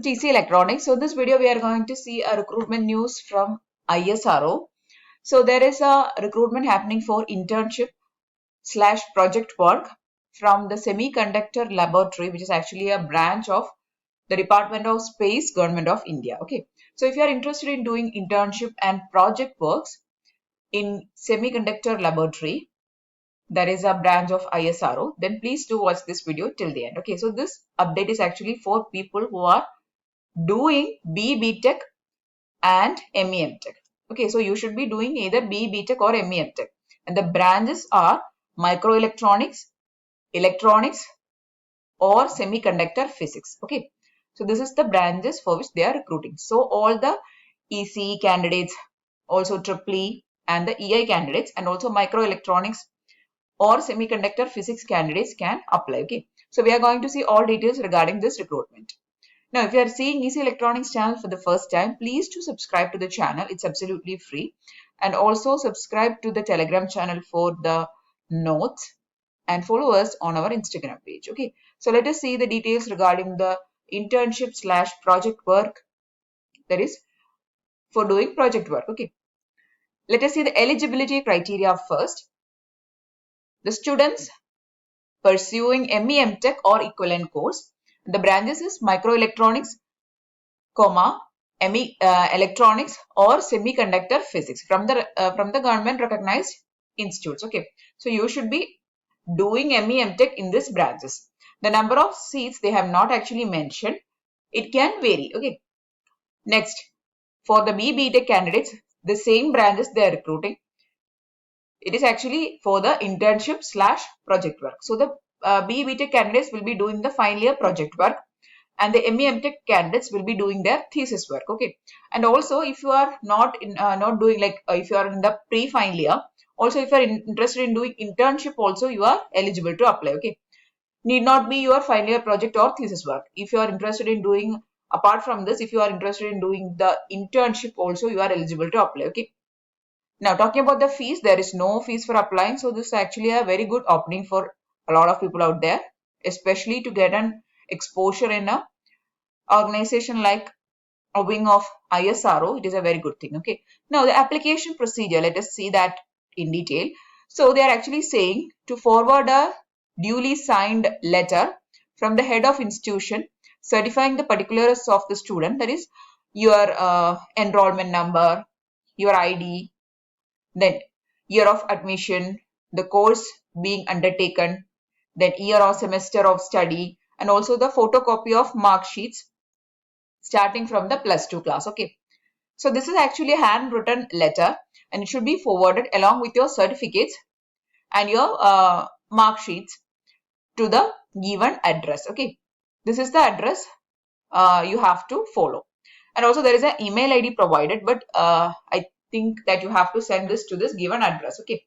TC Electronics. So this video we are going to see a recruitment news from ISRO. So there is a recruitment happening for internship / project work from the Semiconductor Laboratory, which is actually a branch of the Department of Space, Government of India. Okay. So if you are interested in doing internship and project works in Semiconductor Laboratory, that is a branch of ISRO, then please do watch this video till the end. Okay, so this update is actually for people who are doing BE Tech and ME Tech. Okay, so you should be doing either BE Tech or ME Tech. And the branches are microelectronics, electronics, or semiconductor physics. Okay, so this is the branches for which they are recruiting. So all the ECE candidates, also EEE and the EI candidates, and also microelectronics or semiconductor physics candidates can apply. Okay, so we are going to see all details regarding this recruitment. Now, if you are seeing Easy Electronics channel for the first time, please do subscribe to the channel. It's absolutely free. And also subscribe to the Telegram channel for the notes and follow us on our Instagram page. Okay, so let us see the details regarding the internship / project work, that is for doing project work. Okay, let us see the eligibility criteria first. The students pursuing ME Tech or equivalent course, the branches is microelectronics, ME electronics or semiconductor physics from the government recognized institutes. Okay, so you should be doing ME Tech in these branches. The number of seats they have not actually mentioned. It can vary. Okay, next, for the BE Tech candidates, the same branches they are recruiting. It is actually for the internship / project work. So the BE Tech candidates will be doing the final year project work, and the ME Tech candidates will be doing their thesis work. Okay, and also if you are not doing if you are in the pre-final year, also if you are interested in doing internship, also you are eligible to apply. Okay, need not be your final year project or thesis work. If you are interested in doing, apart from this, if you are interested in doing the internship also, you are eligible to apply. Okay. Now, talking about the fees, there is no fees for applying. So this is actually a very good opening for a lot of people out there, especially to get an exposure in a organization like a wing of ISRO. It is a very good thing. Okay. Now, the application procedure, let us see that in detail. So they are actually saying to forward a duly signed letter from the head of institution certifying the particulars of the student, that is your enrollment number, your ID, then year of admission, the course being undertaken, then year or semester of study, and also the photocopy of mark sheets starting from the +2 class. Okay, so this is actually a handwritten letter and it should be forwarded along with your certificates and your mark sheets to the given address. Okay, this is the address you have to follow, and also there is an email ID provided, but I think that you have to send this to this given address. Okay,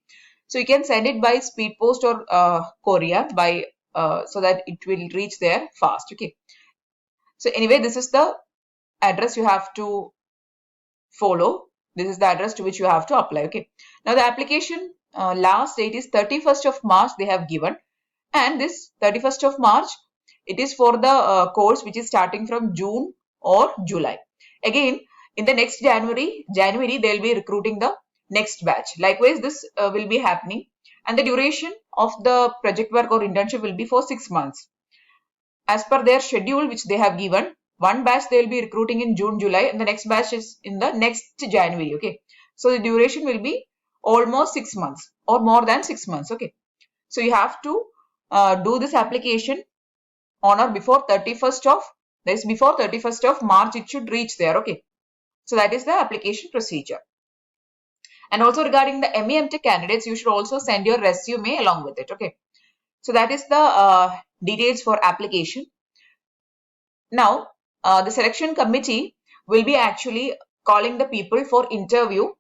so you can send it by speed post or courier by so that it will reach there fast. Okay, so anyway, this is the address you have to follow. This is the address to which you have to apply. Okay, now the application last date is 31st of March they have given, and this 31st of March it is for the course which is starting from June or July. Again, in the next January they'll be recruiting the next batch. Likewise, this will be happening, and the duration of the project work or internship will be for 6 months. As per their schedule which they have given, one batch they will be recruiting in June, July, and the next batch is in the next January. Okay, so the duration will be almost 6 months or more than 6 months. Okay, so you have to do this application on or before 31st of March it should reach there. Okay, so that is the application procedure. And also regarding the ME Tech candidates, you should also send your resume along with it. Okay, so that is the details for application. Now the selection committee will be actually calling the people for interview,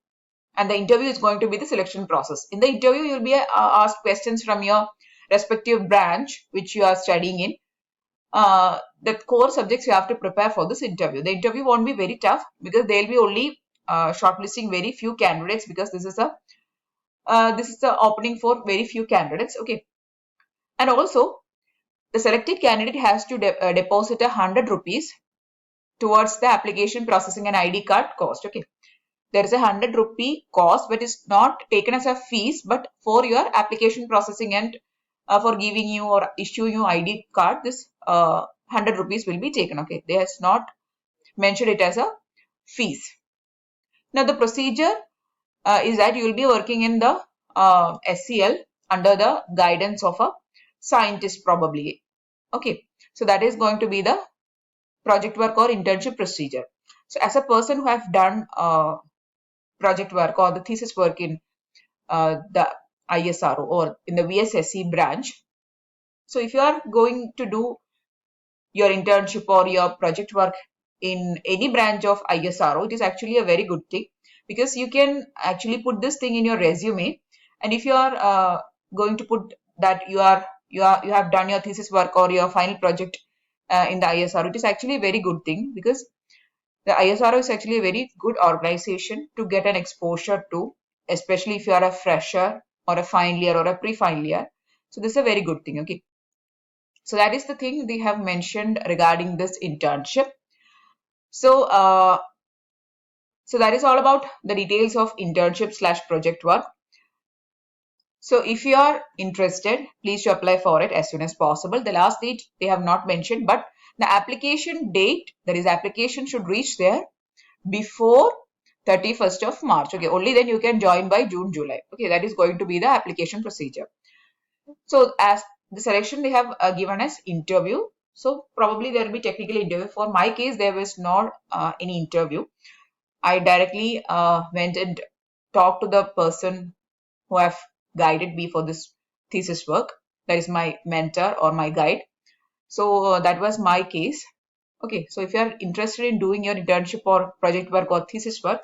and the interview is going to be the selection process. In the interview, you will be asked questions from your respective branch which you are studying in. The core subjects you have to prepare for this interview. The interview won't be very tough because they'll be only shortlisting very few candidates, because this is the opening for very few candidates. Okay, and also the selected candidate has to deposit 100 rupees towards the application processing and ID card cost. Okay, there is a 100 rupee cost, but is not taken as a fees, but for your application processing and for giving you or issuing you ID card, this 100 rupees will be taken. Okay, they has not mentioned it as a fees. Now the procedure is that you will be working in the SCL under the guidance of a scientist probably. Okay, so that is going to be the project work or internship procedure. So as a person who have done project work or the thesis work in the ISRO or in the VSSC branch, so if you are going to do your internship or your project work in any branch of ISRO, it is actually a very good thing, because you can actually put this thing in your resume. And if you are going to put that you have done your thesis work or your final project in the ISRO, it is actually a very good thing, because the ISRO is actually a very good organization to get an exposure to, especially if you are a fresher or a final year or a pre-final year. So this is a very good thing. Okay, so that is the thing they have mentioned regarding this internship. So so that is all about the details of internship / project work. So if you are interested, please to apply for it as soon as possible. The last date they have not mentioned, but the application date, that is application should reach there before 31st of March. Okay, only then you can join by June, July. Okay, that is going to be the application procedure. So as the selection they have given as interview. So probably there will be technical interview. For my case, there was not any interview. I directly went and talked to the person who have guided me for this thesis work. That is my mentor or my guide. So that was my case. Okay, so if you are interested in doing your internship or project work or thesis work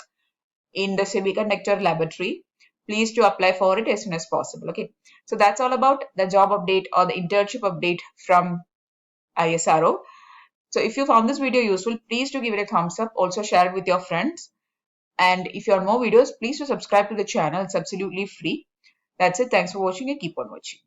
in the semiconductor laboratory, please to apply for it as soon as possible. Okay, so that's all about the job update or the internship update from ISRO. So if you found this video useful, please to give it a thumbs up. Also share it with your friends. And if you want more videos, please to subscribe to the channel. It's absolutely free. That's it. Thanks for watching and keep on watching.